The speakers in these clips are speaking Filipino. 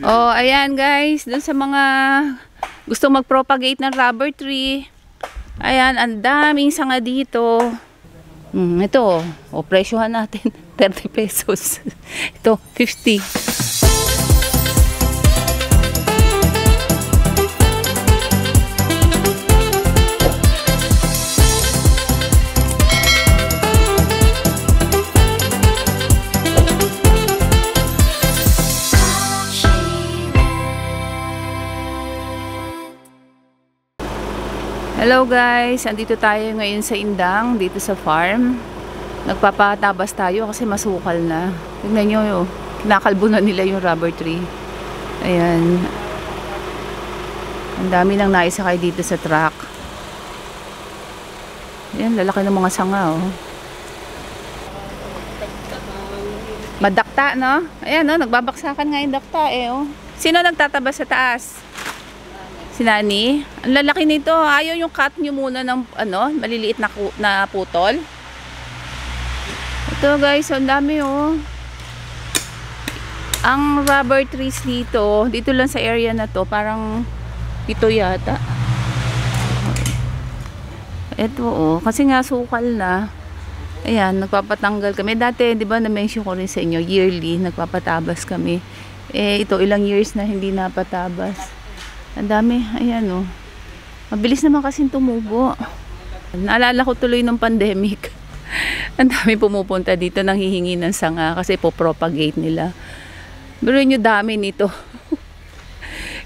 Oh, ayan guys, dun sa mga gusto mag-propagate ng rubber tree. Ayan, ang daming sanga dito. Ito, presyohan natin 30 pesos. Ito, 50. Hello guys, andito tayo ngayon sa Indang, dito sa farm. Nagpapatabas tayo kasi masukal na. Tingnan nyo, kinakalbo na nila yung rubber tree. Ayan. Ang dami nang naisakay dito sa truck. Ayan, lalaki ng mga sanga, oh. Madakta, no? Ayan, no? Nagbabaksakan nga yung dakta, eh, oh. Sino nagtatabas sa taas? Si Nani. Ang lalaki nito. Ayaw yung cut nyo muna ng maliliit na putol. Ito guys, ang dami, oh. Ang rubber trees dito lang sa area na to, parang ito yata. Ito, oh. Kasi nga sukal na. Ayan, nagpapatanggal kami. Dati, di ba, na-mention ko rin sa inyo, yearly, nagpapatabas kami. Eh, ito, ilang years na hindi napatabas. Ang dami, ayan, oh. Mabilis naman kasing tumubo. Naalala ko tuloy ng pandemic. Ang dami pumupunta dito nang hihingi ng sanga kasi po-propagate nila. Pero yun yung dami nito.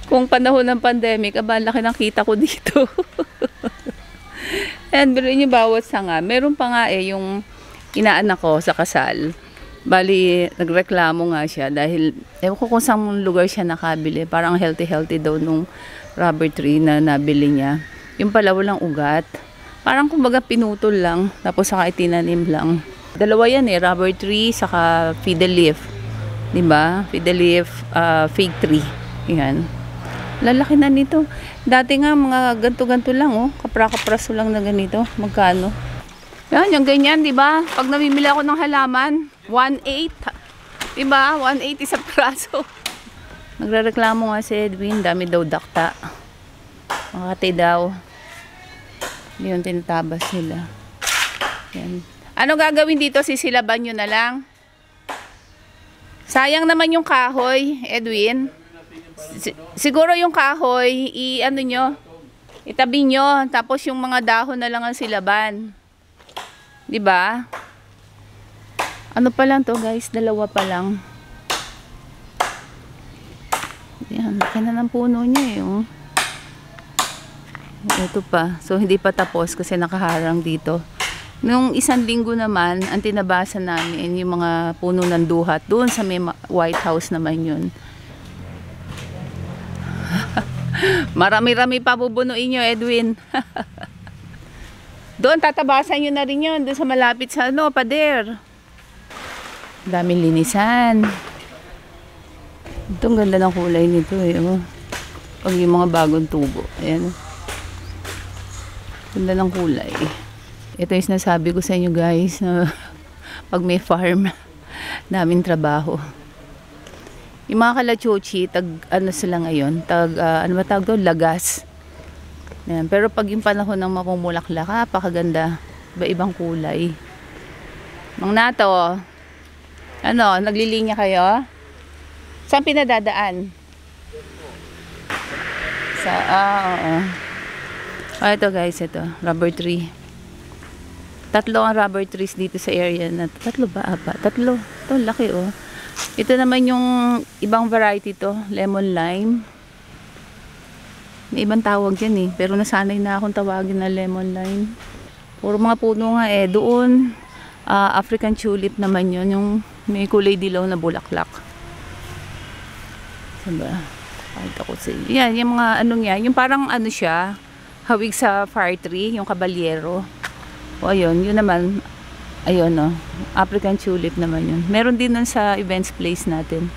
Kung panahon ng pandemic, laki ng kita ko dito. And pero yun yung bawat sanga. Meron pa nga yung inaanak ko sa kasal. Bali, nagreklamo nga siya dahil, ewan ko kung saan lugar siya nakabili. Parang healthy daw nung rubber tree na nabili niya. Yung pala walang ugat. Parang kumbaga pinutol lang, tapos saka itinanim lang. Dalawa yan rubber tree, saka fiddle leaf. Diba? Fiddle leaf, fig tree. Yan. Lalaki na nito. Dati nga mga ganto-ganto lang, oh. Kapra-kapraso lang na ganito. Magkano? Yan, yung ganyan, diba? Pag namimili ako ng halaman, 1.8. Diba? 1.8 isang praso. Nagrereklamo nga si Edwin, dami daw dakta. Makati daw. Yun, tinatabas nila. Yan. Ano gagawin dito? Sisilaban nyo na lang? Sayang naman yung kahoy, Edwin. Siguro yung kahoy, itabi nyo. Tapos yung mga dahon na lang ang silaban. Diba? Ano pa lang to guys? Dalawa pa lang. Yan, laki na ng puno niya, oh. Ito pa. So, hindi pa tapos kasi nakaharang dito. Nung isang linggo naman, ang tinabasan namin yung mga puno ng duhat. Doon sa may White House naman yun. Marami-rami pa bubunuin nyo, Edwin. Doon, tatabasan nyo na rin yun. Doon sa malapit sa pader. Daming linisan. Ito, ang ganda ng kulay nito, oh. Pag yung mga bagong tubo. Ayan. Ganda ng kulay. Ito yung sinasabi ko sa inyo, guys. Pag may farm, daming trabaho. Yung mga kalachuchi, sila ngayon? Ano ba tawag doon? Lagas. Ayan. Pero pag yung panahon ng mapumulaklak, pakaganda. Iba-ibang kulay. Mang Nato, naglilinya kayo? Saan pinadadaan? Oo. Ito guys, ito. Rubber tree. 3 ang rubber trees dito sa area na. 3 ba? 4? 3. Ito, laki, oh. Ito naman yung ibang variety to. Lemon lime. May ibang tawag dyan, pero nasanay na akong tawagin na lemon lime. Puro mga puno nga, Doon, African tulip naman yun. Yung may kulay dilaw na bulaklak. Diba? Kahit ako sa yan, yung mga yung parang siya, hawig sa fire tree, yung kabalyero. O ayun, yun naman, ayun, African tulip naman yun. Meron din nun sa events place natin.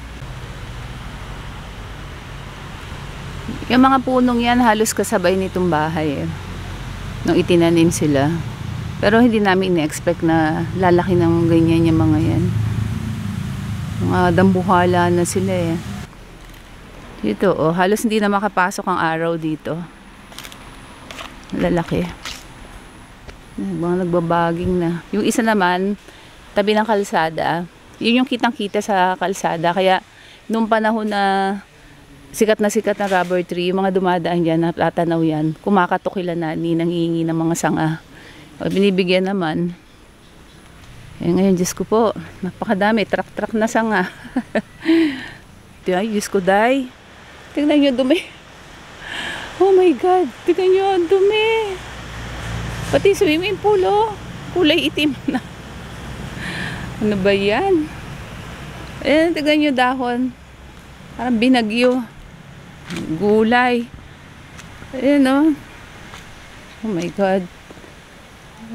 Yung mga punong yan, halos kasabay nitong bahay, nung itinanim sila. Pero hindi namin in-expect na lalaki ng ganyan yung mga yan. Mga dambuhala na sila, Dito, oh, halos hindi na makapasok ang araw dito. Lalaki. Mga nagbabaging na. Yung isa naman, tabi ng kalsada. Yun yung kitang-kita sa kalsada. Kaya, nung panahon na sikat na rubber tree, yung mga dumadaan dyan, natatanaw yan, kumakatok kila nani, nangihingi ng mga sanga. O, binibigyan naman. Eh, ngayon, Diyos ko po, napakadami. Truck na sanga. Ay, Diyos ko, day. Tingnan nyo, dumi. Oh my God. Tingnan nyo, dumi. Pati swimming pool, oh. Kulay itim na. Ano ba yan? Ayan, tingnan nyo dahon. Parang binagyo. Gulay. Ayan, oh. Oh my God.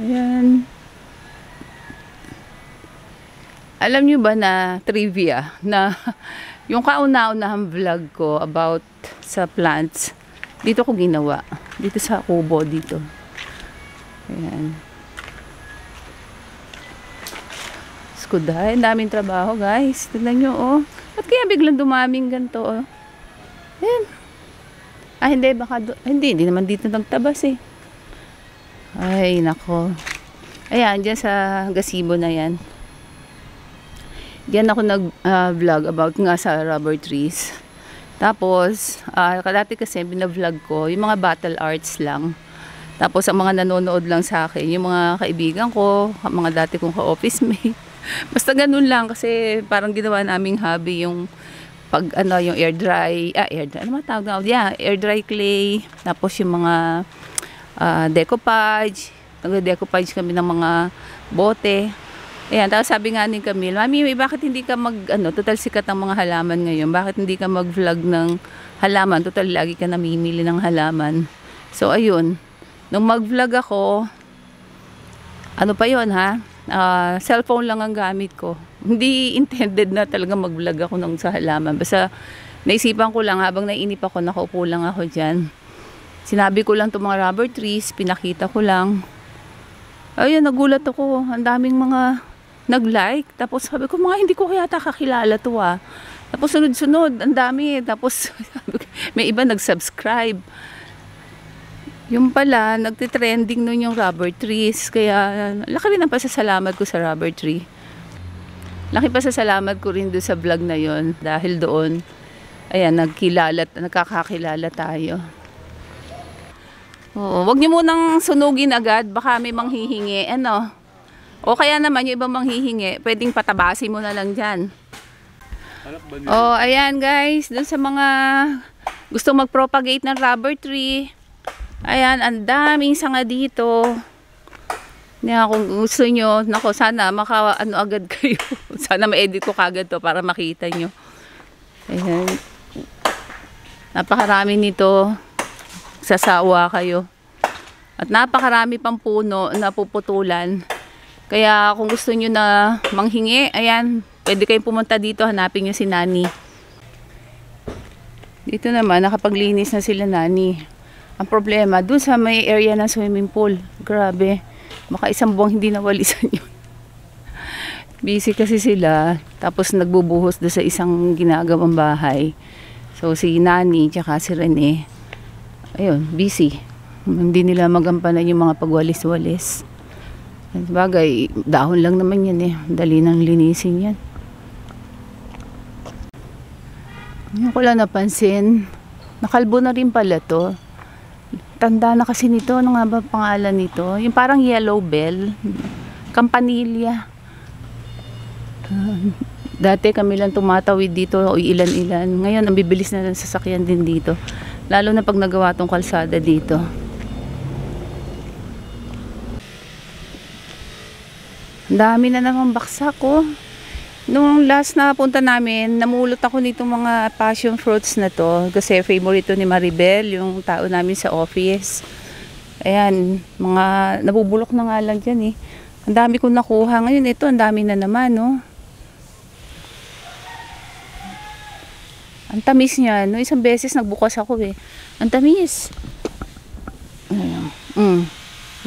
Ayan. Alam nyo ba na trivia na yung kauna-unahang vlog ko about sa plants, dito ko ginawa. Dito sa kubo dito. Ayan. Skuday, daming trabaho guys. Tignan nyo, oh. Ba't kaya biglang dumaming ganito, oh? Ayan. Ah, hindi, baka hindi naman dito nagtabas eh. Ay, nako. Ayan, dyan sa gazebo na yan. Diyan ako nag-vlog about nga sa rubber trees. Tapos, dati kasi binavlog ko yung mga battle arts lang. Tapos, ang mga nanonood lang sa akin, yung mga kaibigan ko, mga dati kong ka-office mate. Basta ganun lang kasi parang ginawa naming hobby yung yung air dry, ano matawag na? Yeah, air dry clay. Tapos yung mga decoupage. Nag-decoupage kami ng mga bote. Ayan, tapos sabi nga ni Camille, Mami, bakit hindi ka total sikat ang mga halaman ngayon, bakit hindi ka mag-vlog ng halaman, total lagi ka namimili ng halaman. So, ayun, nung mag-vlog ako, ano pa yun ha, cellphone lang ang gamit ko. Hindi intended na talaga mag-vlog ako ng sa halaman. Basta, naisipan ko lang, habang nainip ako, nakaupo lang ako dyan. Sinabi ko lang itong mga rubber trees, pinakita ko lang. Ayun, nagulat ako, ang daming mga nag-like, tapos sabi ko, mga hindi ko kaya kakilala to ah. Tapos sunod-sunod, ang dami. Tapos may iba nag-subscribe. Yung pala, nagtitrending nun yung rubber trees. Kaya, laki rin ang pasasalamat ko sa rubber tree. Laki pasasalamat ko rin doon sa vlog na yon. Dahil doon, ayan, nagkakakilala tayo. Oo, wag niyo munang sunugin agad, baka may manghihingi, ano. O kaya naman yung ibang manghihingi, pwedeng patabasin mo na lang dyan. Oh, ayan guys, dun sa mga gusto mag-propagate ng rubber tree, ayan, ang daming sanga dito. Kaya kung gusto nyo, nako, sana agad kayo. Sana ma-edit ko kagad to para makita nyo. Ayan. Napakarami nito. Sasawa kayo. At napakarami pang puno na puputulan. Kaya kung gusto nyo na manghingi, ayan, pwede kayong pumunta dito, hanapin nyo si Nani. Dito naman, nakapaglinis na sila Nani. Ang problema, dun sa may area ng swimming pool, grabe, baka isang buwang hindi nawalisan yun. Busy kasi sila, tapos nagbubuhos doon sa isang ginagawang bahay. So si Nani, tsaka si Rene, ayun, busy. Hindi nila magampanan yung mga pagwalis-walis. Bagay, dahon lang naman yan eh. Dali nang linisin yan. Ngayon ko lang napansin, nakalbo na rin pala to. Tanda na kasi nito. Ano nga ba pangalan nito? Yung parang yellow bell. Campanilla. Dati kami lang tumatawid dito o ilan-ilan. Ngayon, ang bibilis na ng sasakyan din dito. Lalo na pag nagawa tong kalsada dito. Ang dami na namang baksak ko. Nung last na punta namin, namulot ako nitong mga passion fruits na to. Kasi favorite to ni Maribel, yung tao namin sa office. Ayan, mga nabubulok na nga lang dyan eh. Ang dami kong nakuha. Ngayon ito, ang dami na naman, no? Ang tamis niya, no? Isang beses nagbukas ako eh. Ang tamis.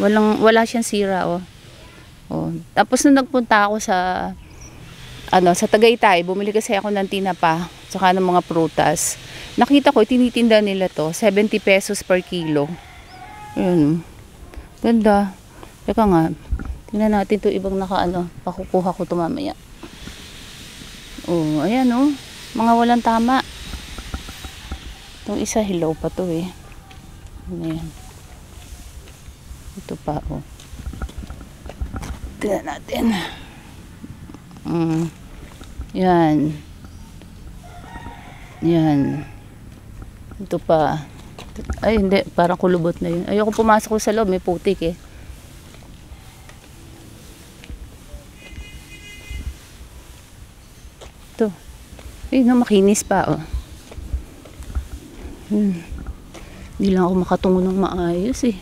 Wala siyang sira, oh. Oh. Tapos nung nagpunta ako sa sa Tagaytay, bumili kasi ako ng tinapa, tsaka ng mga prutas. Nakita ko, tinitinda nila to. 70 pesos per kilo. Ayan. Ganda. Teka nga. Tingnan natin to ibang nakaano. Pakukuha ko to mamaya. Oh, ayan oh. Mga walang tama. Itong isa hilaw pa to eh. Ayan. Ito pa oh. Tingnan natin. Yan. Yan. Ito pa. Ay, hindi. Parang kulubot na yun. Ayoko pumasok ko sa loob. May putik eh. Ito. Ay, no, makinis pa oh. Hindi lang ako makatungo ng maayos eh.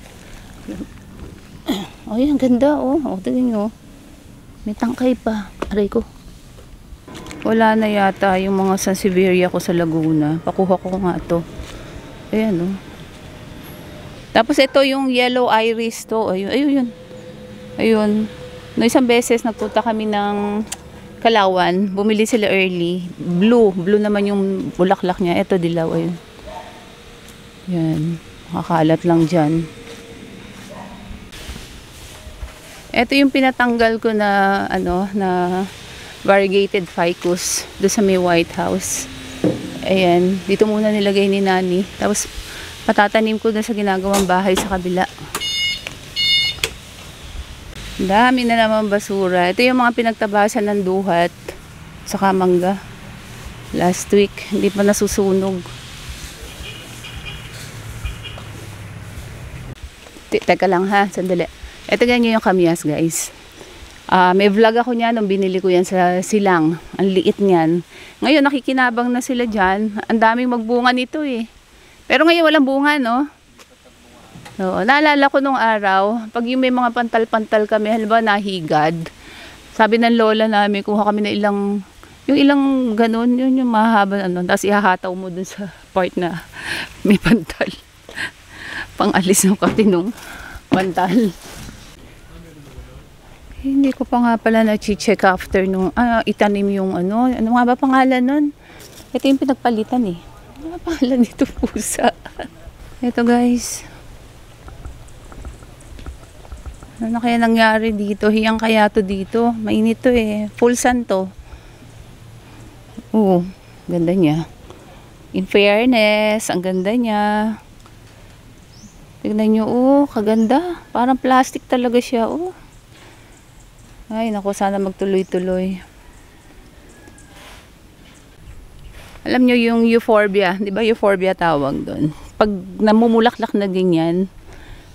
Ay, ang ganda oh. O, tingin nyo. May tangkay pa. Aray ko. Wala na yata yung mga Sansevieria ko sa Laguna. Pakuha ko nga to. Ayan oh. Tapos ito yung yellow iris to. Ayun, ayun yun. Ayun. No, isang beses nagpunta kami ng Kalawan. Bumili sila early. Blue. Blue naman yung bulaklak niya. Ito dilaw. Ayun. Yan. Makakalat lang dyan. Ito yung pinatanggal ko na ano na variegated ficus doon sa may White House. Ayan, dito muna nilagay ni Nani. Tapos patatanim ko na sa ginagawang bahay sa kabila. Dami na naman basura. Ito yung mga pinagtabasan ng duhat sa mangga. Last week, hindi pa nasusunog. Teka lang ha, sandali. Ito ganyan yung kamyas guys. May vlog ako niyan nung binili ko yan sa Silang. Ang liit niyan. Ngayon nakikinabang na sila dyan. Ang daming magbunga nito eh. Pero ngayon walang bunga no? No, naalala ko nung araw, pag yung may mga pantal-pantal kami, halimbawa nahigad. Sabi ng lola namin, kuha kami na yung ilang ganun, yun yung mahaba ano. Tapos ihahataw mo dun sa part na may pantal. Pang-alis ng katinong pantal. Hindi ko pa nga pala na-check after nung itanim yung ano nga ba pangalan nun? Ito yung pinagpalitan eh. Ano nga pangalan nito pusa? Ito guys. Ano kaya nangyari dito? Hiyang kaya to dito. Mainit to eh. Full sun to. Oo. Ganda niya. In fairness, ang ganda niya. Tignan nyo, oh, kaganda. Parang plastic talaga siya, oh. Ay, naku, sana magtuloy-tuloy. Alam nyo yung euphorbia, di ba euphorbia tawag doon? Pag namumulaklak na ganyan,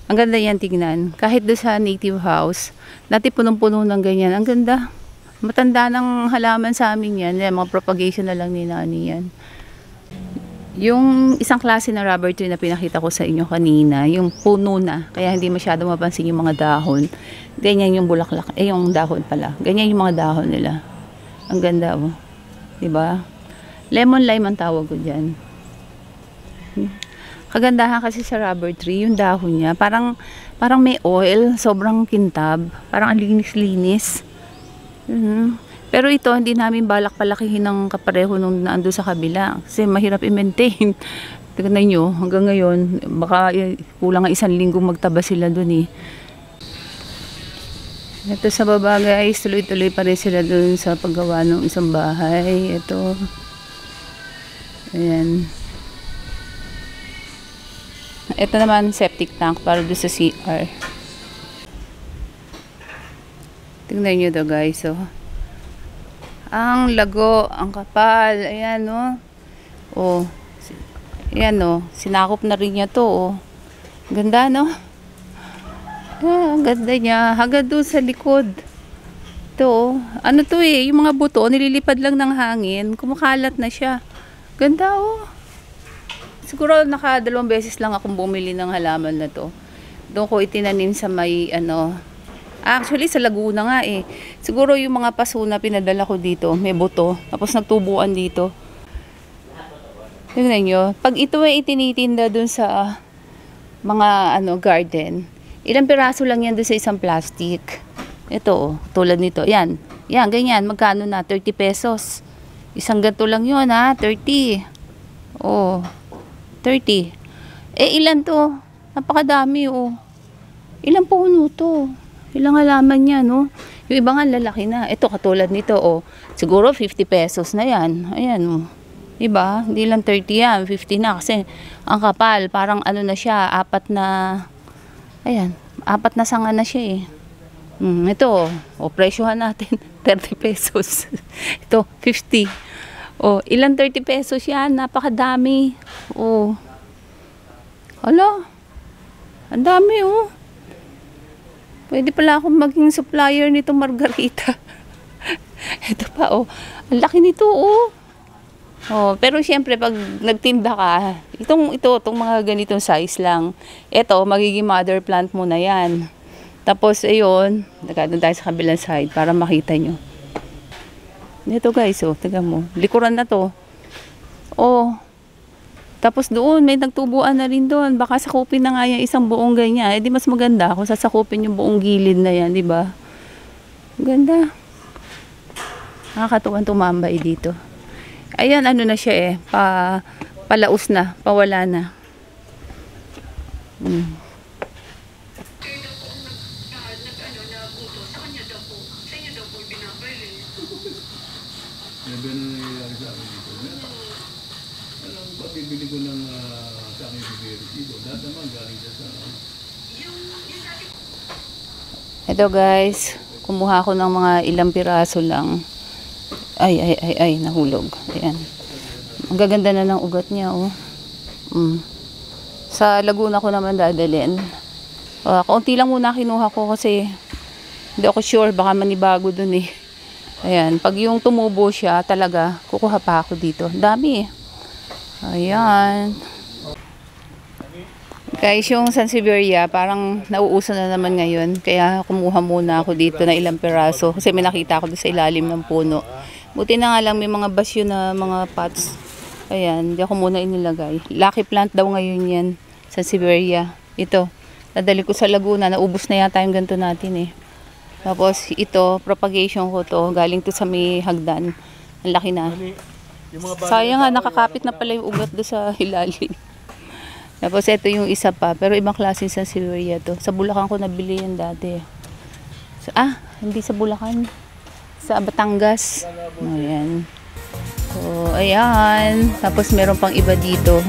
ang ganda yan tignan. Kahit doon sa native house, dati punong-puno ng ganyan. Ang ganda. Matanda ng halaman sa amin yan. Mga propagation na lang ni Nani yan. Yung isang klase na rubber tree na pinakita ko sa inyo kanina, yung puno na, kaya hindi masyado mapansin yung mga dahon. Ganyan yung bulaklak, yung dahon pala. Ganyan yung mga dahon nila. Ang ganda oh. Diba? Lemon lime ang tawag ko dyan. Kagandahan kasi sa rubber tree, yung dahon niya, parang may oil, sobrang kintab, parang ang linis-linis. Pero ito, hindi namin balak palakihin ng kapareho nung naando sa kabila. Kasi mahirap i-maintain. Tignan nyo, hanggang ngayon, baka kulang nga 1 linggo magtaba sila dun eh. Ito sa baba guys, tuloy-tuloy pa rin sila dun sa paggawa ng isang bahay. Ito. Ayan. Ito naman, septic tank para doon sa CR. Tignan nyo daw guys, oh. Ang lago, ang kapal. Ayan, no. Oh. Ayan, no. Sinakop na rin niya to, oh. Ganda, no? Ang ganda niya. Hanggang doon sa likod. Ito, oh. Ano to eh, yung mga buto, nililipad lang ng hangin. Kumakalat na siya. Ganda, oh. Siguro 2 beses lang akong bumili ng halaman na to. Doon ko itinanim sa may, actually, sa Laguna nga eh. Siguro yung mga paso na pinadala ko dito, may buto. Tapos nagtubuan dito. Tingnan nyo. Pag ito ay itinitinda dun sa mga garden, ilang piraso lang yan dun sa isang plastic. Ito, oh, tulad nito. Yan. Yan, ganyan. Magkano na? 30 pesos. Isang ganito lang yun, ha? 30. Oh, 30. Ilan to? Napakadami, oh. Ilang puno to? Ilang halaman niya, no? Yung iba nga lalaki na. Ito, katulad nito, oh. Siguro 50 pesos na yan. Ayan, oh. Diba? Hindi lang 30 yan. 50 na. Kasi, ang kapal, parang ano na siya, ayan, 4 na sanga na siya, eh. Ito, oh, presyohan natin. 30 pesos. Ito, 50. Oh, ilang 30 pesos yan? Napakadami. Oh. Hala. Ang dami, oh. Pwede pala akong maging supplier nito margarita. Ito pa, oh. Ang laki nito, oh. Oh, pero syempre pag nagtinda ka, itong mga ganitong size lang. Ito, magiging mother plant mo na 'yan. Tapos ayun, nagkadun tayo sa kabilang side para makita nyo. Ito guys, oh, tingnan mo. Likuran na 'to. Oh. Tapos doon, may nagtubuan na rin doon. Baka sakupin na nga yung isang buong ganyan. Di mas maganda kung sasakupin yung buong gilid na yan, di ba? Ganda. Nakakatuwang tumambay dito. Ayan, ano na siya, palaos na, pawala na. Bibili ko ng sa aking resibo. Dahil naman galing sa Ito guys, kumuha ko ng mga ilang piraso lang. Ay, nahulog. Ayan. Ang gaganda na ng ugat niya, oh. Sa Laguna ko naman dadalhin. Kaunti lang muna kinuha ko kasi hindi ako sure, baka manibago dun, eh. Ayan, pag yung tumubo siya, talaga, kukuha pa ako dito. Dami, eh. Ayan. Guys, yung Sansevieria, parang nauuso na naman ngayon. Kaya kumuha muna ako dito na ilang piraso. Kasi may nakita ako doon sa ilalim ng puno. Buti na nga lang may mga basyo na mga pots. Ayan, hindi ako muna inilagay. Lucky plant daw ngayon yan. Sansevieria. Ito, nadali ko sa Laguna. Naubos na yata yung ganito natin, eh. Tapos ito, propagation ko to. Galing to sa may hagdan. Ang laki na. Sayang nga, nakakapit na pala yung ugat do sa ilalim. Tapos ito yung isa pa, pero ibang klase sa Sansevieria to. Sa Bulacan ko nabili yan dati. Hindi sa Bulacan. Sa Batangas. Ayan. So, ayan. Tapos meron pang iba dito.